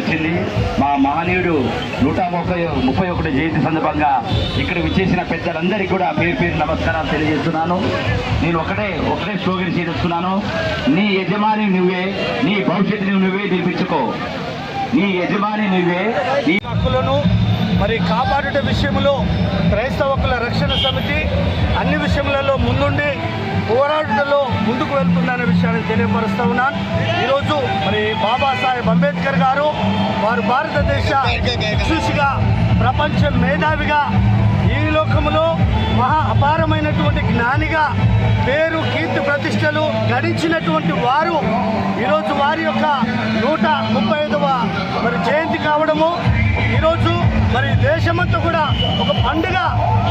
వచ్చింది. మా మహనీయుడు 131 జయంతి సందర్భంగా ఇక్కడ విచ్చేసిన పెద్దలందరికీ కూడా పేరు పేరు నమస్కారాలు తెలియజేస్తున్నాను. నేను ఒకటే స్లోగన్ చేస్తున్నాను. నీ యజమాని నువ్వే, నీ భవిష్యత్తుని నువ్వే నిర్మించుకో. నీ యజమాని నువ్వే. ఈ హక్కులను మరి కాపాడుట విషయంలో క్రైస్తవ హక్కుల రక్షణ సమితి అన్ని విషయములలో ముందుండి పోరాటంలో ముందుకు వెళ్తుందనే విషయాన్ని తెలియపరుస్తూ ఉన్నాను. ఈరోజు మరి బాబాసాహెబ్ అంబేద్కర్ గారు వారు భారతదేశ శిశుగా ప్రపంచ మేధావిగా ఈ లోకములో మహా అపారమైనటువంటి జ్ఞానిగా పేరు కీర్తి ప్రతిష్టలు గడించినటువంటి వారు ఈరోజు వారి యొక్క 135వ మరి జయంతి కావడము, ఈరోజు మరి దేశమంతా కూడా ఒక పండుగ,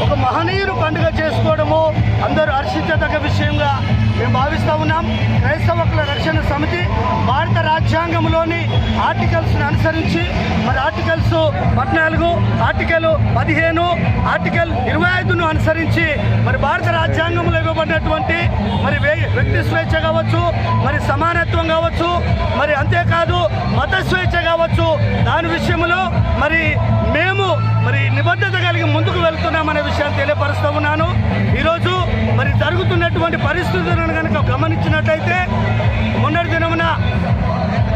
ఒక మహనీయుడు పండుగ చేసుకోవడము అందరూ హర్షించదగ్గ విషయంగా మేము భావిస్తూ ఉన్నాం. క్రైస్తవ హక్కుల రక్షణ సమితి భారత రాజ్యాంగంలోని ఆర్టికల్స్ని అనుసరించి మరి ఆర్టికల్స్ 14, ఆర్టికల్ 15, ఆర్టికల్ 25ను అనుసరించి మరి భారత రాజ్యాంగంలో ఇవ్వబడినటువంటి మరి వ్యక్తి స్వేచ్ఛ కావచ్చు, మరి సమానత్వం కావచ్చు, మరి అంతేకాదు మత స్వేచ్ఛ కావచ్చు, దాని విషయంలో మరి మేము మరి నిబద్ధత కలిగి ముందుకు వెళ్తున్నామనే విషయాన్ని తెలియపరుస్తూ ఉన్నాను. ఈరోజు మరి జరుగుతున్నటువంటి పరిస్థితులను కనుక గమనించినట్లయితే మొన్నటి దినమున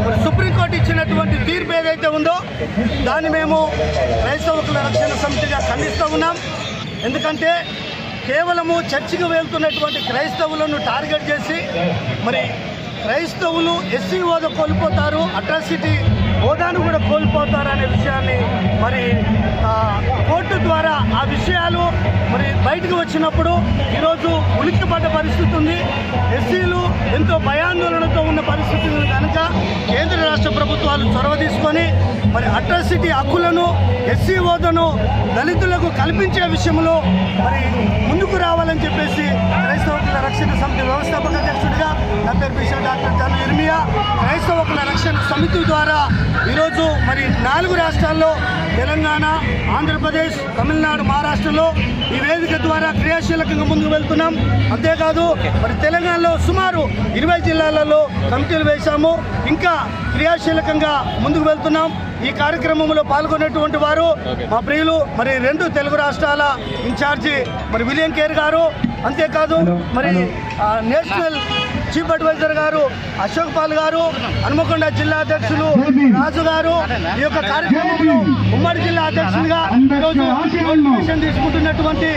మరి సుప్రీంకోర్టు ఇచ్చినటువంటి తీర్పు ఏదైతే ఉందో దాన్ని మేము క్రైస్తవ హక్కుల రక్షణ సమితిగా ఖండిస్తూ ఉన్నాం. ఎందుకంటే కేవలము చర్చికి వెళ్తున్నటువంటి క్రైస్తవులను టార్గెట్ చేసి మరి క్రైస్తవులు ఎస్సీ హోదా కోల్పోతారు, అట్రాసిటీ హోదాను కూడా కోల్పోతారు అనే విషయాన్ని మరి కోర్టు ద్వారా ఆ విషయాలు మరి బయటకు వచ్చినప్పుడు ఈరోజు ఉలిక్కిపడ్డ పరిస్థితి ఉంది. ఎస్సీలు ఎంతో భయాందోళనతో ఉన్న పరిస్థితి కనుక కేంద్ర రాష్ట్ర ప్రభుత్వాలు చొరవ తీసుకొని మరి అట్రాసిటీ హక్కులను ఎస్సీ హోదాను దళితులకు కల్పించే విషయంలో మరి ముందుకు రావాలని చెప్పేసి క్రైస్తవ హక్కుల రక్షణ సమితి వ్యవస్థాపక అధ్యక్షుడిగా నా పేరు బిషప్ డాక్టర్ జాను ఇర్మియా క్రైస్తవ హక్కుల రక్షణ సమితి ద్వారా ఈరోజు మరి 4 రాష్ట్రాల్లో తెలంగాణ, ఆంధ్రప్రదేశ్, తమిళనాడు, మహారాష్ట్రలో ఈ వేదిక ద్వారా క్రియాశీలకంగా ముందుకు వెళ్తున్నాం. అంతేకాదు మరి తెలంగాణలో సుమారు 20 జిల్లాలలో కమిటీలు వేశాము. ఇంకా క్రియాశీలకంగా ముందుకు వెళ్తున్నాం. ఈ కార్యక్రమంలో పాల్గొనేటువంటి వారు మా ప్రియులు మరి 2 తెలుగు రాష్ట్రాల ఇన్ఛార్జి మరి విలియం కేర్ గారు, అంతేకాదు మరి నేషనల్ చీఫ్ అడ్వైజర్ గారు అశోక్ పాల్ గారు, హనుమకొండ జిల్లా అధ్యక్షులు రాజు గారు, ఈ యొక్క కార్యక్రమంలో ఉమ్మడి జిల్లా అధ్యక్షులుగా ఈరోజు నోటిఫికేషన్ తీసుకుంటున్నటువంటి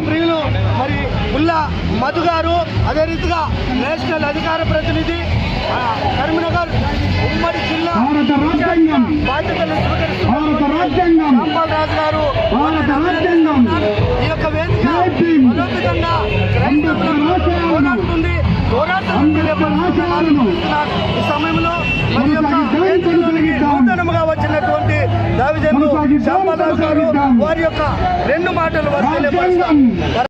ప్రియులు మరి ఉల్లా మధు గారు, అదే రీతిగా నేషనల్ అధికార ప్రతినిధి కరీంనగర్ ఉమ్మడి జిల్లా బాధ్యతలు రాంపాల్ రాజు గారు ఈ యొక్క వేదిక బలోపేతంగా పోరాడుతుంది. ఈ సమయంలో మరి యొక్క వేదికలోనికి నూతనముగా వచ్చినటువంటి దావిజన్లు రాంపాల్ రాజు గారు వారి యొక్క 2 మాటలు వారు తెలియపరుస్తారు.